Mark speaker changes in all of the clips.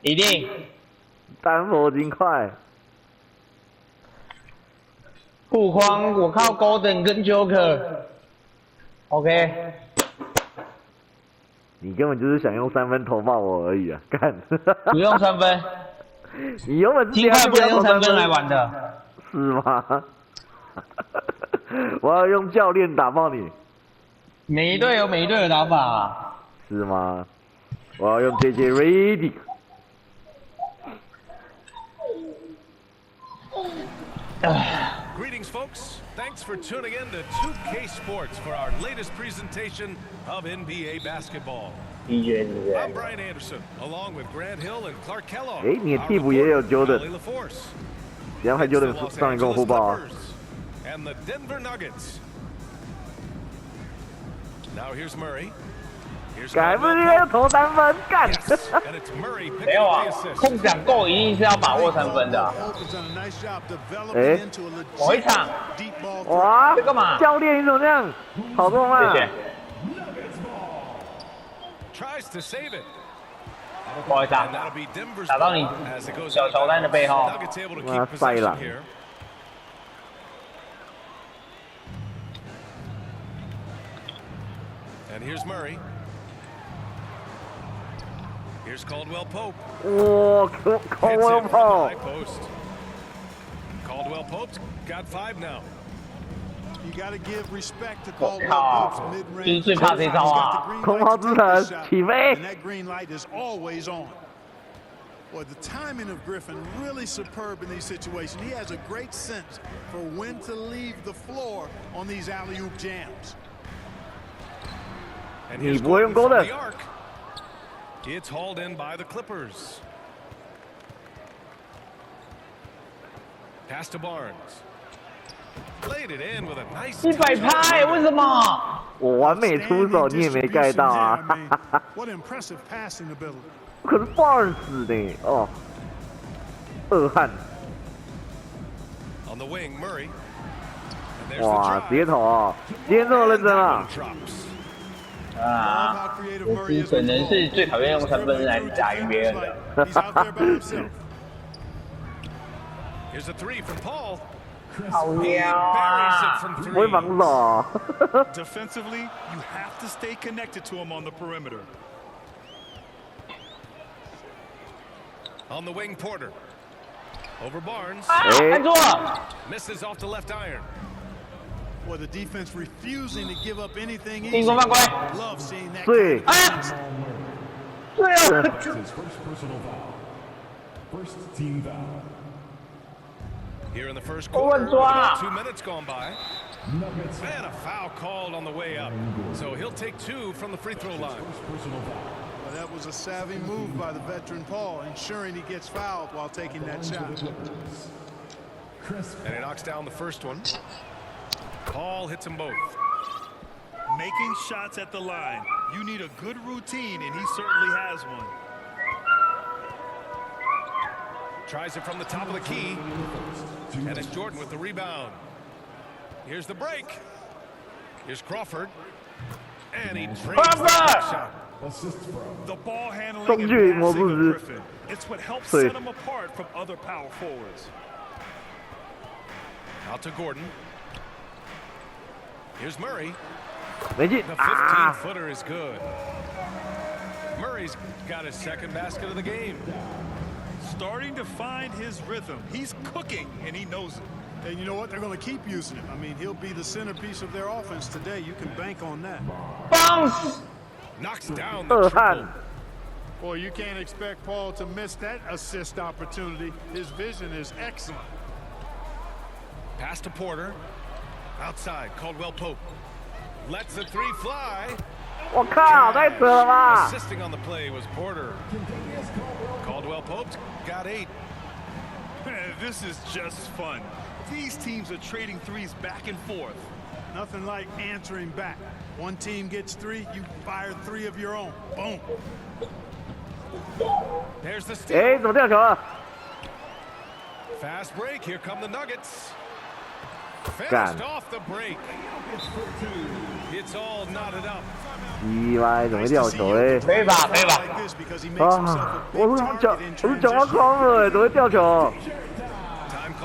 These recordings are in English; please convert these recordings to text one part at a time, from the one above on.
Speaker 1: 一定。
Speaker 2: 丹佛金块。
Speaker 1: 护框我靠 Golden 跟 Joker。OK。
Speaker 2: 你根本就是想用3分投爆我而已啊！干。
Speaker 1: 不用3分。
Speaker 2: 你原本
Speaker 1: 金块不能用3分来玩的。
Speaker 2: 是吗？我要用教练打爆你。
Speaker 1: 每一队有每一队的打法、啊。
Speaker 2: 是吗？我要用 JJ Ready。Greetings,
Speaker 3: folks. Thanks for tuning in to 2K Sports for our latest presentation of NBA basketball. I'm Brian Anderson, along with Grant Hill and Clark Kellogg.
Speaker 2: 哎，你的替补也有 Jordan， 等下派 Jordan 上来跟我互爆啊。
Speaker 3: And the Denver Nuggets. Now here's Murray.
Speaker 2: 改不是要投3分，干！
Speaker 1: 没有啊，空档够一定是要把握3分的、啊。
Speaker 2: 哎，
Speaker 1: 某一场，
Speaker 2: 哇，
Speaker 1: 这干嘛？
Speaker 2: 教练你怎么这样？跑这么慢、啊？
Speaker 1: 谢谢。不好意思啊，打到你小乔丹的背后。
Speaker 2: 妈塞了。
Speaker 3: And here's Murray. Here's Caldwell Pope.
Speaker 2: Oh, Caldwell Pope.
Speaker 3: Caldwell Pope's got 5 now.
Speaker 4: You got to give respect to Caldwell Pope's mid-range.
Speaker 1: 最怕这招啊！
Speaker 2: 空抛之城起飞。
Speaker 4: And that green light is always on. Boy, the timing of Griffin really superb in these situations. He has a great sense for when to leave the floor on these alley-oop jams.
Speaker 3: And here's Gordon from the arc. It's hauled in by the Clippers. Pass to Barnes. Played it in with a nice.
Speaker 1: 100拍，为什么？
Speaker 2: 我完美出手，你也没盖到啊！
Speaker 4: What impressive passing ability.
Speaker 2: 可是 Barnes 呢？哦，恶汉。
Speaker 3: On the wing, Murray.
Speaker 2: 哇，直接投啊！今天这么认真啊！
Speaker 1: 啊，我本人是最讨厌用3分来打赢别人的。
Speaker 3: Here's a 3 from Paul.
Speaker 1: 好妖啊！
Speaker 2: 不会防守。
Speaker 4: Defensively, you have to stay connected to him on the perimeter.
Speaker 3: On the wing, Porter. Over Barnes.
Speaker 1: 看错了。
Speaker 3: Misses off the left iron.
Speaker 4: Well, the defense refusing to give up anything
Speaker 1: 进
Speaker 4: easy.
Speaker 1: 攻犯规。
Speaker 4: Love seeing that.
Speaker 2: 对。
Speaker 1: 啊！对啊。
Speaker 3: Here in the first quarter, 2 minutes gone by.
Speaker 5: Nuggets.
Speaker 3: And a foul called on the way up. So he'll take 2 from the free throw line.
Speaker 4: Well, that was a savvy move by the veteran Paul, ensuring he gets fouled while taking that shot.
Speaker 3: And he knocks down the first one. Paul hits them both.
Speaker 4: Making shots at the line. You need a good routine, and he certainly has one.
Speaker 3: Tries it from the top of the key. And it's Jordan with the rebound. Here's the break. Here's Crawford. And he drains the shot.
Speaker 4: The ball handling and passing of Griffin. It's what helps set him apart from other power forwards.
Speaker 3: Out to Gordon. Here's Murray.
Speaker 2: 没进
Speaker 3: The
Speaker 2: 啊！
Speaker 3: 15-footer is good. Murray's got his second basket of the game.
Speaker 4: Starting to find his rhythm. He's cooking, and he knows it. And you know what? They're going to keep using him. I mean, he'll be the centerpiece of their offense today. You can bank on that.
Speaker 1: Bounce.
Speaker 3: Knocks down the triple.
Speaker 4: Boy, you can't expect Paul to miss that assist opportunity. His vision is excellent.
Speaker 3: Pass to Porter. Outside, Caldwell Pope. Lets the 3 fly.
Speaker 2: 我靠，太扯了吧！
Speaker 3: Assisting on the play was Porter. Caldwell Pope got 8.
Speaker 4: This is just fun. These teams are trading threes back and forth. Nothing like answering back. One team gets 3, you fire 3 of your own. Boom.
Speaker 3: There's the steal.
Speaker 2: 哎，怎么掉球了？
Speaker 3: Fast break. Here come the Nuggets. Finished off the break. It's all knotted up.
Speaker 2: 鸡歪，怎么会掉球哎？
Speaker 1: 可以吧，可以吧。
Speaker 2: 啊！我是讲到框了，怎么会掉球？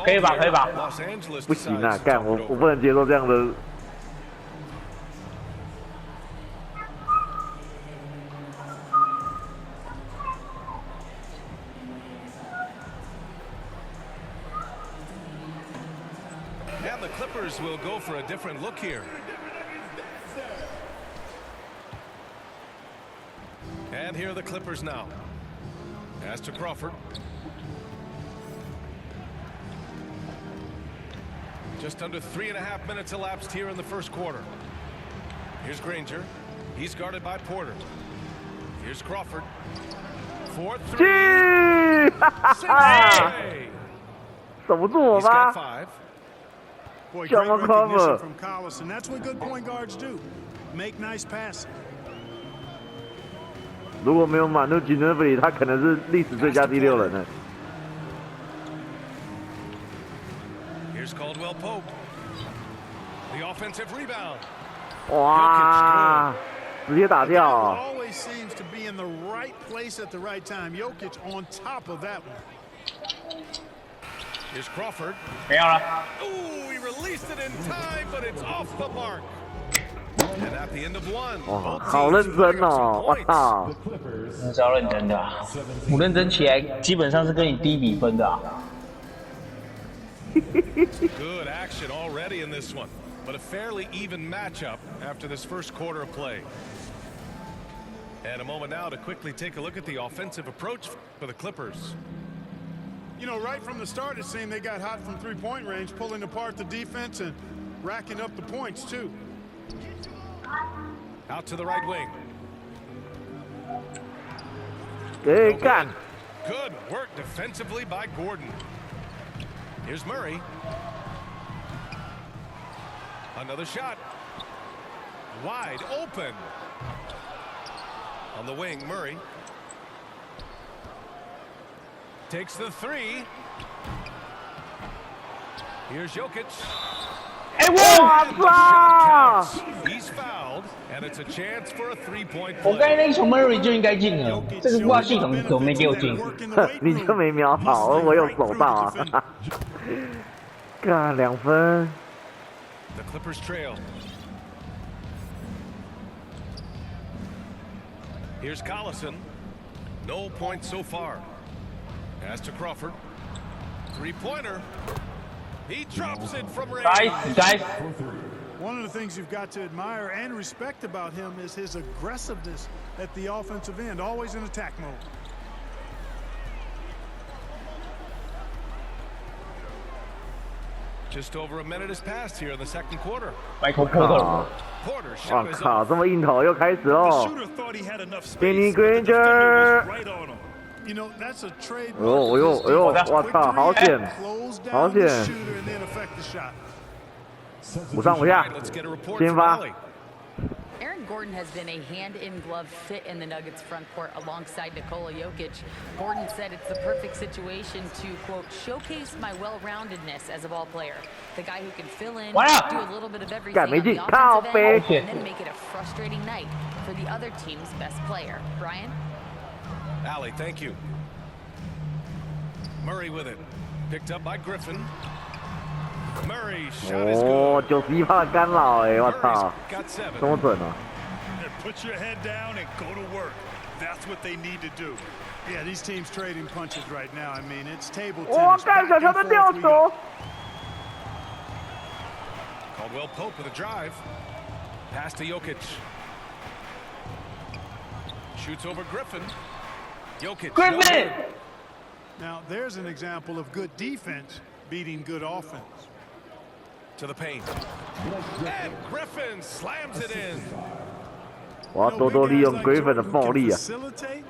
Speaker 1: 可以吧，可以吧。
Speaker 2: 不行啊，干我不能接受这样的。
Speaker 3: And the Clippers will go for a different look here. And here are the Clippers now. Pass to Crawford. Just under 3.5 minutes elapsed here in the first quarter. Here's Granger. He's guarded by Porter. Here's Crawford. 4-3.
Speaker 2: 守不住我吧？
Speaker 4: Boy, great recognition from Collison. That's what good point guards do. Make nice passes.
Speaker 2: 如果没有马努吉诺布里，他可能是历史最佳第6人呢。
Speaker 3: Here's Caldwell Pope. The offensive rebound.
Speaker 2: 哇，直接打掉啊
Speaker 4: Always seems to be in the right place at the right time. Jokic on top of that one.
Speaker 3: Here's Crawford.
Speaker 1: 没有了。
Speaker 3: Ooh, he released it in time, but it's off the mark. And at the end of one,
Speaker 2: 哇，好认真哦！我操，
Speaker 1: 那是要认真的啊，不认真起来，基本上是跟你低比分的啊。
Speaker 3: good action already in this one, but a fairly even matchup after this first quarter of play. And a moment now to quickly take a look at the offensive approach for the Clippers.
Speaker 4: You know, right from the start, it seemed they got hot from three-point range, pulling apart the defense and racking up the points, too.
Speaker 3: Out to the right wing.
Speaker 2: 给干！
Speaker 3: Good work defensively by Gordon. Here's Murray. Another shot. Wide open. On the wing, Murray. Takes the three. Here's Jokic.
Speaker 1: 哎，我
Speaker 3: He's fouled, and it's a chance for a three-point
Speaker 1: 我
Speaker 3: play.
Speaker 1: 刚才那个球 Murray 就应该进了，这个挂系统怎么没给我进？
Speaker 2: 你就没瞄好，我有守到啊！干2分。
Speaker 3: The Clippers trail. Here's Collison. No points so far. Pass to Crawford. Three-pointer. He drops it from range.
Speaker 1: Guys.
Speaker 4: One of the things you've got to admire and respect about him is his aggressiveness at the offensive end, always in attack mode.
Speaker 3: Just over a minute has passed here in the second quarter.
Speaker 1: Michael Porter，
Speaker 3: Porter
Speaker 2: 我
Speaker 3: shot is
Speaker 2: 靠，
Speaker 3: up.
Speaker 2: 这么硬头又开始
Speaker 4: The
Speaker 2: 喽！
Speaker 4: shooter thought he had enough space.
Speaker 2: Danny
Speaker 4: but the defender
Speaker 2: Granger.
Speaker 4: was right on him. You know, that's a trade.
Speaker 2: 哎呦哎呦哎呦！我操，好险！
Speaker 4: Close
Speaker 2: 好
Speaker 4: down the
Speaker 2: 险！
Speaker 4: shooter and then affect the shot.
Speaker 2: 5上5下
Speaker 3: Let's get a report
Speaker 2: 先
Speaker 3: from
Speaker 2: 发。
Speaker 3: Allie.
Speaker 5: Aaron Gordon has been a hand-in-glove fit in the Nuggets front court alongside Nikola Jokic. Gordon said it's the perfect situation to, quote, showcase my well-roundedness as a ball player. The guy who can fill in,
Speaker 1: Wow.
Speaker 5: do a little bit of everything on the
Speaker 2: 没进，
Speaker 5: offensive
Speaker 2: 靠
Speaker 5: end,
Speaker 2: 背。
Speaker 5: and then make it a frustrating night for the other team's best player. Brian?
Speaker 3: Allie, thank you. Murray with it. Picked up by Griffin. Murray shot is
Speaker 2: 哦
Speaker 3: good.
Speaker 2: ，91%的干扰哎，我
Speaker 3: Murray's
Speaker 2: 操，
Speaker 3: got 7.
Speaker 2: 这么准啊！
Speaker 4: Put your head down and go to work. That's what they need to do. Yeah, these teams trading punches right now. I mean, it's table
Speaker 2: 哇，
Speaker 4: tennis.
Speaker 2: 干
Speaker 4: Back
Speaker 2: 小球
Speaker 4: and
Speaker 2: 的
Speaker 4: forth
Speaker 2: 掉
Speaker 4: we
Speaker 2: 球
Speaker 4: go.！
Speaker 3: Caldwell Pope with a drive. Pass to Jokic. Shoots over Griffin. Jokic.
Speaker 1: Griffin.
Speaker 4: Now, there's an example of good defense beating good offense.
Speaker 3: To the paint. And Griffin slams it in.
Speaker 2: 我要多多利用 Griffin 的暴力啊！
Speaker 4: Facilitate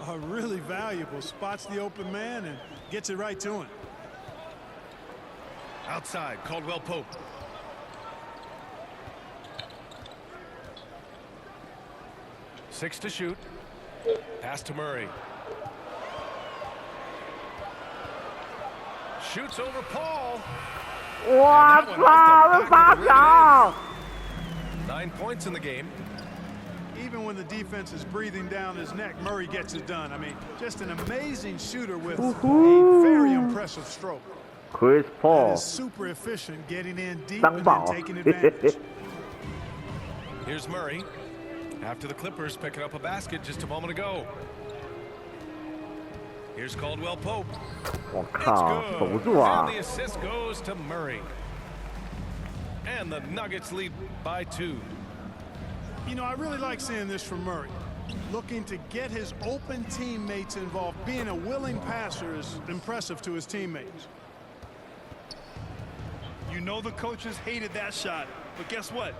Speaker 4: are really valuable. Spots the open man and gets it right to him.
Speaker 3: Outside, Caldwell Pope. Six to shoot. Pass to Murray. Shoots over Paul.
Speaker 2: 我操，这傻小！
Speaker 3: 9 points in the game.
Speaker 4: Even when the defense is breathing down his neck, Murray gets it done. I mean, just an amazing shooter with a very impressive stroke.
Speaker 2: Chris
Speaker 4: That
Speaker 2: Paul
Speaker 4: is super efficient, getting in deep
Speaker 2: 当
Speaker 4: and
Speaker 2: 宝
Speaker 4: then taking advantage.
Speaker 3: Here's Murray. After the Clippers picking up a basket just a moment ago. Here's Caldwell Pope.
Speaker 2: 我
Speaker 3: It's
Speaker 2: 靠，守不
Speaker 3: good.
Speaker 2: 住啊
Speaker 3: And the assist goes to Murray. And the Nuggets lead by 2.
Speaker 4: You know, I really like seeing this from Murray. Looking to get his open teammates involved. Being a willing passer is impressive to his teammates.
Speaker 6: You know the coaches hated that shot, but guess what?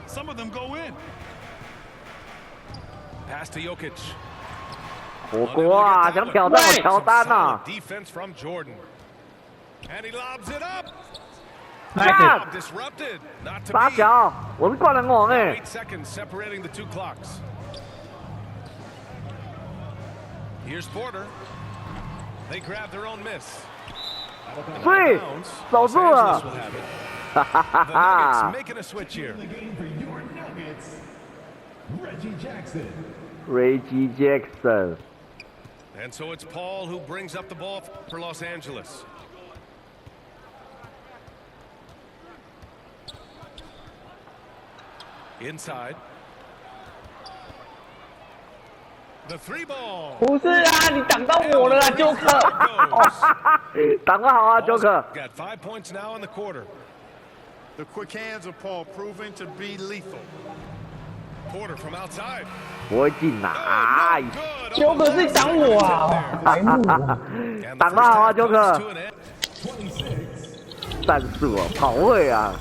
Speaker 6: Some of them go in.
Speaker 3: Pass to Jokic.
Speaker 2: 火锅啊，想挑战我乔丹呐！
Speaker 3: Defense from Jordan. And he lobs it up.
Speaker 2: 干，
Speaker 3: Disrupted. Not to
Speaker 2: 傻
Speaker 3: be.
Speaker 2: 小，我是灌篮王哎！
Speaker 3: 8 seconds separating the 2 clocks. Here's Porter. They grab their own miss.
Speaker 2: 对，守住
Speaker 3: Los
Speaker 2: 了
Speaker 3: Angeles will have it.
Speaker 2: 哈哈哈
Speaker 3: The
Speaker 2: 哈
Speaker 3: Nuggets making a switch here.！Reggie
Speaker 2: Jackson，
Speaker 3: And so it's Paul who brings up the ball for Los Angeles. Inside. The 3 ball.
Speaker 1: 不是啊，你挡到我了啦，就克。
Speaker 2: 挡得好啊，Joker。
Speaker 3: Got 5 points now in the quarter.
Speaker 4: The quick hands of Paul proving to be lethal.
Speaker 3: Porter from outside.
Speaker 2: 不会进呐！哎，
Speaker 3: Good.
Speaker 1: 就克是挡我啊，白目。
Speaker 3: And the
Speaker 2: 挡得好啊
Speaker 3: first half
Speaker 2: ，Joker
Speaker 3: comes to an end.
Speaker 2: 战术啊，跑位啊！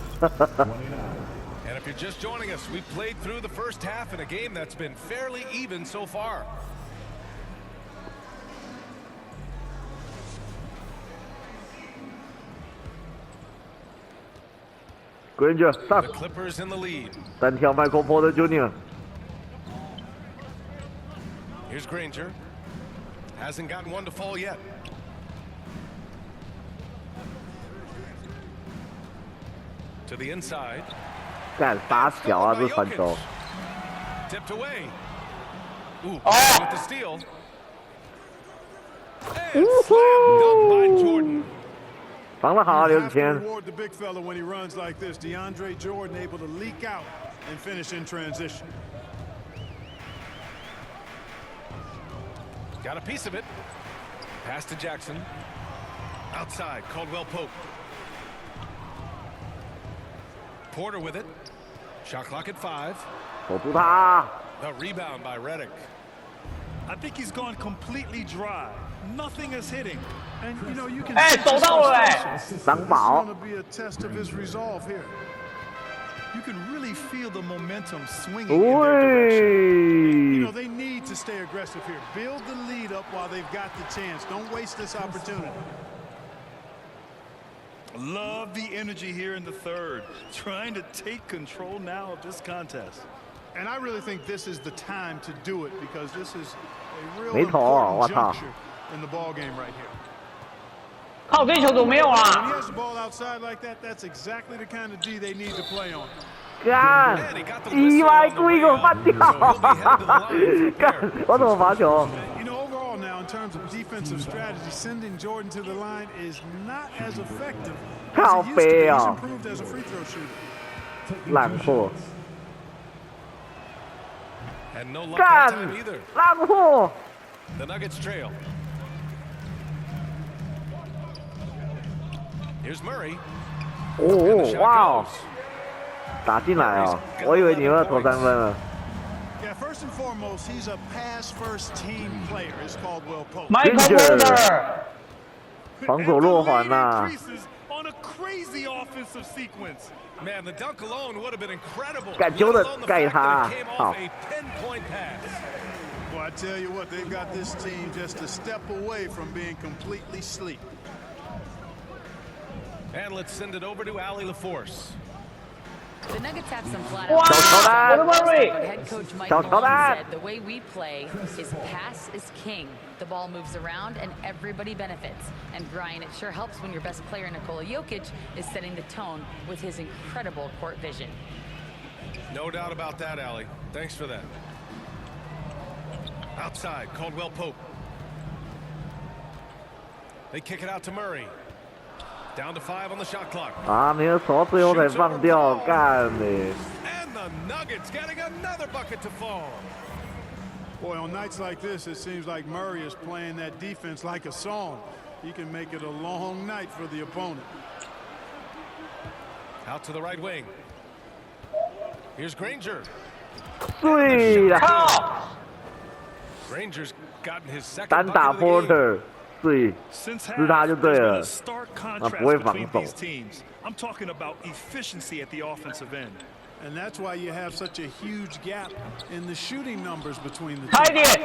Speaker 3: And if you're just joining us, we've played through the first half in a game that's been fairly even so far.
Speaker 2: Granger 上
Speaker 3: The，Clippers in the lead.
Speaker 2: 单挑 Michael Porter Jr.
Speaker 3: Here's Granger. Hasn't gotten one to fall yet. To the inside.
Speaker 2: 干傻小啊，这传球。
Speaker 3: Tipped away. Ooh,
Speaker 1: Oh.
Speaker 3: with the steal. And slam dunk by Jordan.
Speaker 2: 防得好啊，刘
Speaker 4: You
Speaker 2: 子
Speaker 4: have to
Speaker 2: 谦。
Speaker 4: reward the big fella when he runs like this. DeAndre Jordan able to leak out and finish in transition.
Speaker 3: Got a piece of it. Pass to Jackson. Outside, Caldwell Pope. Porter with it. Shot clock at 5.
Speaker 2: 守住他。
Speaker 3: The rebound by Redick.
Speaker 6: I think he's gone completely dry. Nothing is hitting.
Speaker 4: And you know, you can
Speaker 1: 哎，
Speaker 4: sense
Speaker 1: 走
Speaker 4: his
Speaker 1: 到了哎！
Speaker 4: frustration.
Speaker 2: 挡
Speaker 4: This is
Speaker 2: 宝
Speaker 4: going to be a test of his resolve here.
Speaker 6: You can really feel the momentum swinging in their direction.
Speaker 4: You know,
Speaker 2: 喂，
Speaker 4: they need to stay aggressive here. Build the lead up while they've got the chance. Don't waste this opportunity.
Speaker 6: Love the energy here in the third. Trying to take control now of this contest.
Speaker 4: And I really think this is the time to do it because this is a real
Speaker 2: 没投啊，我
Speaker 4: important
Speaker 2: 操！
Speaker 4: juncture in the ball game right here.
Speaker 1: 靠，这球怎么没有
Speaker 4: When
Speaker 1: 啊
Speaker 4: he？has the ball outside like that, that's exactly the kind of D they need to play on.
Speaker 2: 干！意外故意给我犯掉！干！我怎么罚球？
Speaker 4: You know, overall now, in terms of defensive strategy, sending Jordan to the line is not as effective as
Speaker 2: 靠
Speaker 4: it used to be.
Speaker 2: 背
Speaker 4: He's
Speaker 2: 哦，
Speaker 4: improved as a free throw shooter.
Speaker 2: 烂货！
Speaker 3: And no luck that
Speaker 2: 干
Speaker 3: time either.
Speaker 2: 烂货！
Speaker 3: The Nuggets trail. Here's Murray.
Speaker 2: 哦
Speaker 3: And the
Speaker 2: 哦，
Speaker 3: shot
Speaker 2: 哇哦，
Speaker 3: goes.
Speaker 2: 打进来哦！我以为你要投三分了。
Speaker 4: Yeah, first and foremost, he's a pass-first team player, is Caldwell Pope.
Speaker 1: Michael
Speaker 2: Granger
Speaker 1: Porter，
Speaker 2: 防守弱环呐！
Speaker 6: Increases on a crazy offensive sequence.
Speaker 3: Man, the dunk alone would have been incredible.
Speaker 2: 干球的
Speaker 3: Let alone the
Speaker 2: 盖
Speaker 3: fact
Speaker 2: 他
Speaker 3: that it came，
Speaker 2: 好
Speaker 3: off。a 10-point pass.
Speaker 4: Well, I tell you what, they've got this team just a step away from being completely sleep.
Speaker 3: And let's send it over to Allie LaForce.
Speaker 5: The Nuggets have some flat
Speaker 1: Wow,
Speaker 5: out.
Speaker 1: what about Murray?
Speaker 5: Head coach Mike
Speaker 2: Ciao,
Speaker 5: Malone
Speaker 2: Ciao,
Speaker 5: said the way we play is pass is king. The ball moves around and everybody benefits. And Brian, it sure helps when your best player, Nikola Jokic, is setting the tone with his incredible court vision.
Speaker 3: No doubt about that, Allie. Thanks for that. Outside, Caldwell Pope. They kick it out to Murray. Down to 5 on the shot clock.
Speaker 2: 啊，没有手，最后才放掉，干嘞！
Speaker 3: And the Nuggets getting another bucket to fall.
Speaker 4: Boy, on nights like this, it seems like Murray is playing that defense like a song. He can make it a long night for the opponent.
Speaker 3: Out to the right wing. Here's Granger.
Speaker 2: 对了，
Speaker 3: Granger's gotten his second
Speaker 2: 单打
Speaker 3: bucket of the game.
Speaker 2: Porter，对，
Speaker 6: Since
Speaker 2: 是他就对
Speaker 6: there's been
Speaker 2: 了
Speaker 6: a。stark
Speaker 2: 啊，不会
Speaker 6: contrast
Speaker 2: 防
Speaker 6: between
Speaker 2: 守。
Speaker 6: these teams. I'm talking about efficiency at the offensive end.
Speaker 4: And that's why you have such a huge gap in the shooting numbers between the
Speaker 1: 快
Speaker 4: two.
Speaker 1: 点，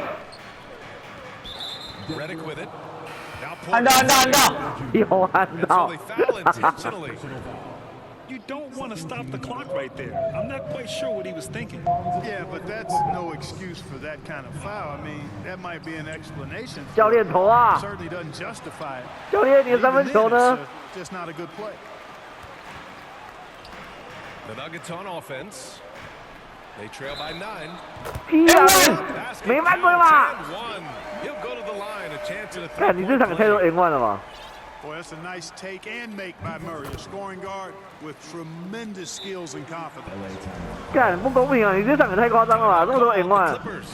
Speaker 3: Reddick with it. Now
Speaker 1: 按到
Speaker 3: Porter.
Speaker 1: 按到按到，
Speaker 2: 有按
Speaker 3: And so
Speaker 2: 到
Speaker 3: they，foul intentionally.
Speaker 6: You don't want to stop the clock right there. I'm not quite sure what he was thinking.
Speaker 4: Yeah, but that's no excuse for that kind of foul. I mean, that might be an explanation.
Speaker 2: 教练投啊
Speaker 4: It！certainly doesn't justify it.
Speaker 2: 教练，你的三
Speaker 4: Even
Speaker 2: 分
Speaker 4: then,
Speaker 2: 球呢？
Speaker 4: it's just not a good play.
Speaker 3: The Nuggets on offense. They trail by 9.
Speaker 2: 屁啊！
Speaker 3: Basket
Speaker 2: 没犯规
Speaker 3: count
Speaker 2: 吧？
Speaker 3: 10-1. He'll go to the line. A chance at a
Speaker 2: 看你这场
Speaker 3: 3-point
Speaker 2: 太多
Speaker 3: play.
Speaker 2: N1 了吧？
Speaker 4: Boy, that's a nice take and make by Murray, a scoring guard with tremendous skills and confidence.
Speaker 2: 干不公平啊！你这场也太夸张了吧？这么多 N1，
Speaker 3: Clippers.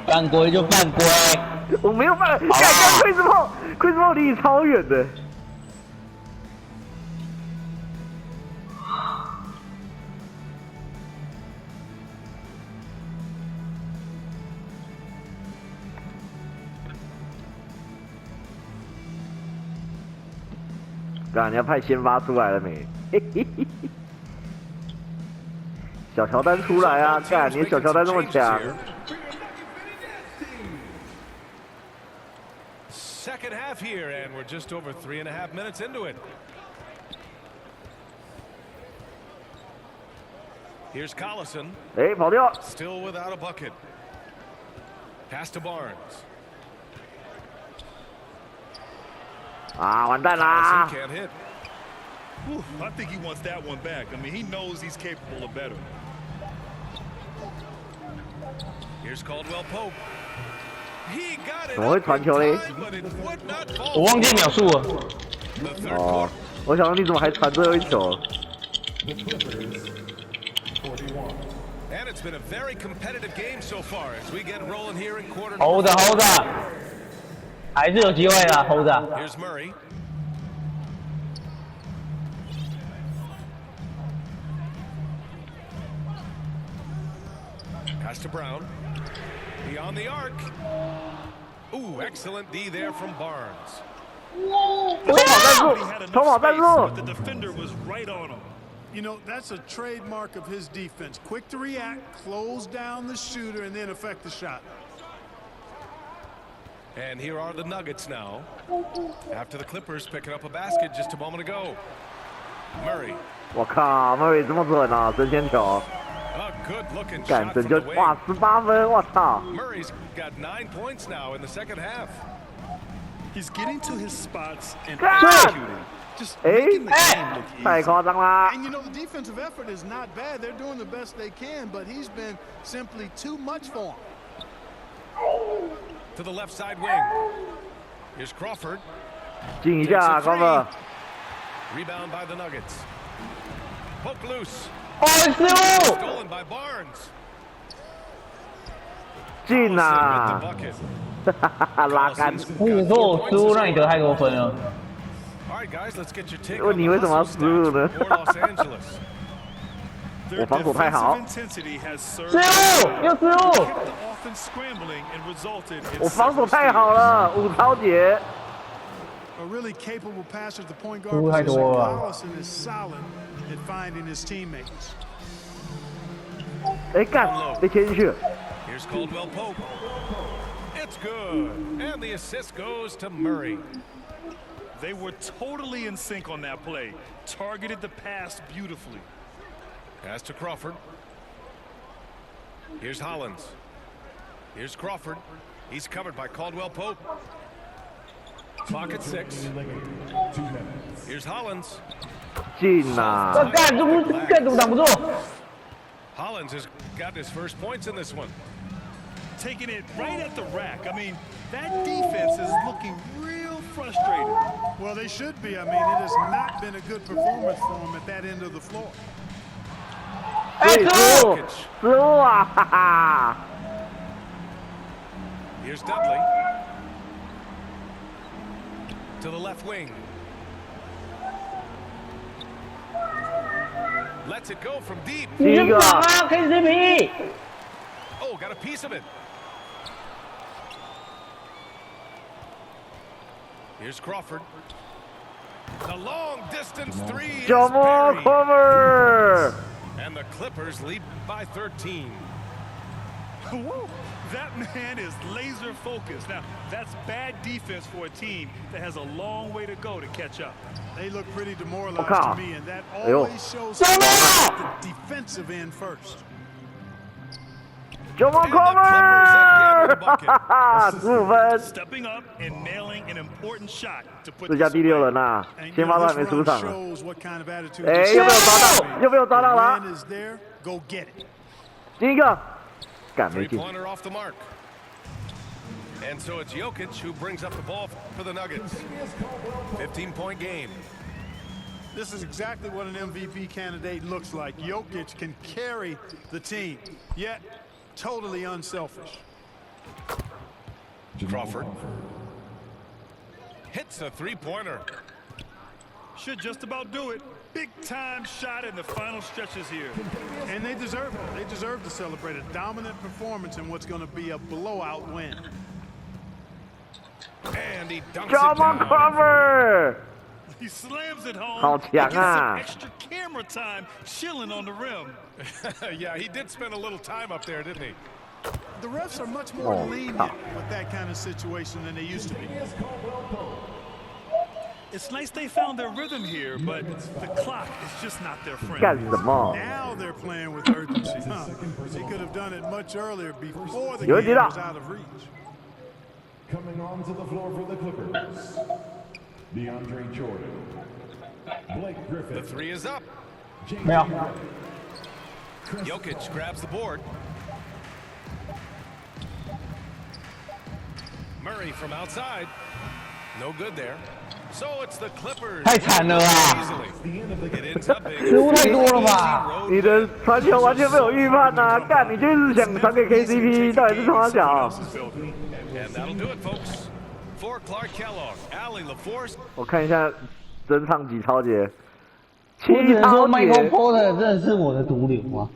Speaker 1: 犯规就犯规。
Speaker 2: 我没有办法。干Chris Paul 离你超远的。干，你要派先发出来了没？嘿嘿嘿嘿小乔丹出来啊！干，你的小乔丹那么强。
Speaker 3: Second half here, and we're just over 3.5 minutes into it. Here's Collison.
Speaker 2: 哎，跑掉！
Speaker 3: Still without a bucket. Pass to Barnes.
Speaker 2: 啊，完蛋
Speaker 3: Collison
Speaker 2: 啦！
Speaker 3: can't hit.
Speaker 6: Whew, I think he wants that one back. I mean, he knows he's capable of better.
Speaker 3: Here's Caldwell Pope. He got it
Speaker 2: 怎么会
Speaker 3: up
Speaker 2: 传
Speaker 3: in
Speaker 2: 球嘞？
Speaker 3: time, but it would not fall.
Speaker 1: 我忘记秒数了。
Speaker 3: The third
Speaker 2: 哦
Speaker 3: quarter.，
Speaker 2: 我想说你怎么还传最后一球？
Speaker 3: And it's been a very competitive game so far as we get rolling here in quarter
Speaker 1: hold
Speaker 3: number
Speaker 1: 着 hold 着，还是有机会的 hold 着。
Speaker 3: Here's Murray. Pass to Brown. Beyond the arc. Ooh, excellent D there from Barnes.
Speaker 2: 偷跑战
Speaker 6: He
Speaker 2: 术
Speaker 6: had，enough
Speaker 2: 偷跑战
Speaker 6: space,
Speaker 2: 术
Speaker 6: but！the defender was right on him.
Speaker 4: You know, that's a trademark of his defense. Quick to react, close down the shooter, and then affect the shot.
Speaker 3: And here are the Nuggets now. After the Clippers picking up a basket just a moment ago. Murray.
Speaker 2: 我靠，Murray 这么准啊，真仙球！
Speaker 3: A good looking
Speaker 2: 干
Speaker 3: shot
Speaker 2: 拯
Speaker 3: from
Speaker 2: 救
Speaker 3: the
Speaker 2: 哇
Speaker 3: wing.
Speaker 2: ，18分，我操！
Speaker 3: Murray's got 9 points now in the second half.
Speaker 6: He's getting to his spots and
Speaker 2: God!
Speaker 6: executing. Just
Speaker 2: 哎
Speaker 6: making the game look
Speaker 2: 太
Speaker 6: easy.
Speaker 2: 夸张啦！
Speaker 4: And you know, the defensive effort is not bad. They're doing the best they can, but he's been simply too much for him.
Speaker 3: To the left side wing. Here's Crawford.
Speaker 2: 进一下，高哥！
Speaker 3: Rebound by the Nuggets. Poke loose.
Speaker 1: 哦，失误！
Speaker 3: Stolen by Barnes.
Speaker 2: 进
Speaker 3: Collison
Speaker 2: 呐
Speaker 3: with！the bucket.
Speaker 2: 拉杆！
Speaker 3: Collison's
Speaker 1: 我跟你
Speaker 3: got
Speaker 1: 说，我
Speaker 3: 4
Speaker 1: 失误
Speaker 3: points
Speaker 1: 让你得太多分了。
Speaker 3: All right, guys, let's get your take
Speaker 2: 问
Speaker 3: on
Speaker 2: 你
Speaker 3: the
Speaker 2: 为什么要
Speaker 3: hustle
Speaker 2: 失误
Speaker 3: stats
Speaker 2: 呢？
Speaker 3: for Los Angeles.
Speaker 6: Their
Speaker 2: 我防守太好
Speaker 6: defensive intensity has served
Speaker 1: 失误，又失误！
Speaker 6: kept the offense scrambling and resulted in
Speaker 2: 我防守
Speaker 6: several
Speaker 2: 太好
Speaker 6: steals.
Speaker 2: 了，武超杰！
Speaker 4: A really capable passer at the point guard
Speaker 1: 失误太
Speaker 4: position.
Speaker 1: 多了。
Speaker 4: Collison is solid at finding his teammates.
Speaker 2: 哎干，被切进去了！
Speaker 3: Here's Caldwell Pope. It's good. And the assist goes to Murray.
Speaker 6: They were totally in sync on that play. Targeted the pass beautifully.
Speaker 3: Pass to Crawford. Here's Hollins. Here's Crawford. He's covered by Caldwell Pope. Clock at 6. Here's Hollins.
Speaker 2: 进呐！
Speaker 1: 干，这不盖怎么挡不住？
Speaker 3: Hollins has got his first points in this one.
Speaker 6: Taking it right at the rack. I mean, that defense is looking real frustrated.
Speaker 4: Well, they should be. I mean, it has not been a good performance for them at that end of the floor.
Speaker 2: 哎，失误啊！哈哈。
Speaker 3: Here's Dudley. To the left wing. Lets it go from deep.
Speaker 1: 你是爽啊 ，KCP！
Speaker 3: Oh, got a piece of it. Here's Crawford. The long distance three is buried.
Speaker 2: cover.
Speaker 3: And the Clippers lead by 13.
Speaker 6: Woo! That man is laser focused. Now, that's bad defense for a team that has a long way to go to catch up.
Speaker 4: They look pretty demoralized to me, and that always shows the defensive end first.
Speaker 2: cover. 15分。
Speaker 6: Stepping up and nailing an important shot to put
Speaker 2: 这下第6人呐，先发都还没出场呢。哎，又没有抓到，又没有抓到了。第一个，干没进。
Speaker 3: Three-pointer off the mark. And so it's Jokic who brings up the ball for the Nuggets. 15-point game.
Speaker 4: This is exactly what an MVP candidate looks like. Jokic can carry the team, yet totally unselfish.
Speaker 3: Crawford hits a three-pointer.
Speaker 6: Should just about do it. Big time shot in the final stretches here.
Speaker 4: And they deserve it. They deserve to celebrate a dominant performance in what's going to be a blowout win.
Speaker 3: And he dunks it
Speaker 2: cover.
Speaker 6: He slams it home.
Speaker 2: 好强啊
Speaker 6: He gets some extra camera time chilling on the rim.
Speaker 3: Yeah, he did spend a little time up there, didn't he?
Speaker 4: The refs are much more lenient with that kind of situation than they used to be.
Speaker 6: It's nice they found their rhythm here, but the clock is just not their friend.
Speaker 2: 干什么？
Speaker 4: Now they're playing with urgency. They could have done it much earlier before the
Speaker 2: 有
Speaker 4: game
Speaker 2: 人接到
Speaker 4: was out of reach.
Speaker 7: Coming onto the floor for the Clippers, DeAndre Jordan, Blake
Speaker 3: The
Speaker 7: Griffin,
Speaker 3: three is up.
Speaker 1: 没有。
Speaker 3: Jokic grabs the board. Murray from outside. No good there. So it's the Clippers.
Speaker 1: 太惨了啊！
Speaker 3: It ends up being
Speaker 1: 失误太多了吧？
Speaker 2: 你的传球完全没有预判呐！干，你就是想传给 KCP， 到底是从哪小？
Speaker 3: And that'll do it, folks. For Clark Kellogg, Allie LaForce.
Speaker 2: 我看一下真唱几超节，
Speaker 1: 我只能说
Speaker 2: 七
Speaker 1: Michael
Speaker 2: 超节。
Speaker 1: Porter 真的是我的毒瘤啊！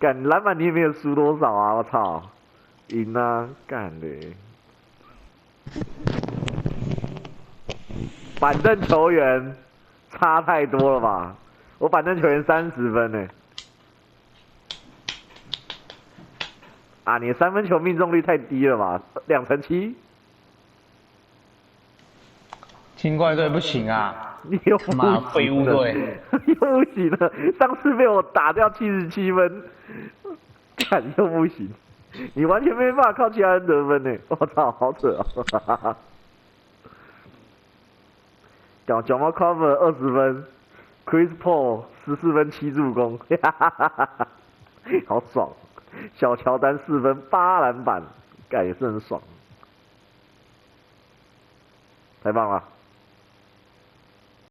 Speaker 2: 干篮板你也没有输多少啊！我操，赢啊！干的。板凳球员差太多了吧？我板凳球员30分呢。啊，你的3分球命中率太低了吧？2成7。
Speaker 1: 金块队不行啊！
Speaker 2: 你又不
Speaker 1: 妈
Speaker 2: 行
Speaker 1: 废物队，
Speaker 2: 又不行了。上次被我打掉77分，看又不行，你完全没办法靠其他人得分呢。我操，好扯哦！讲小猫 cover 20分 ，Chris Paul 14分7助攻，好爽。小乔丹4分8篮板，干也是很爽，太棒了。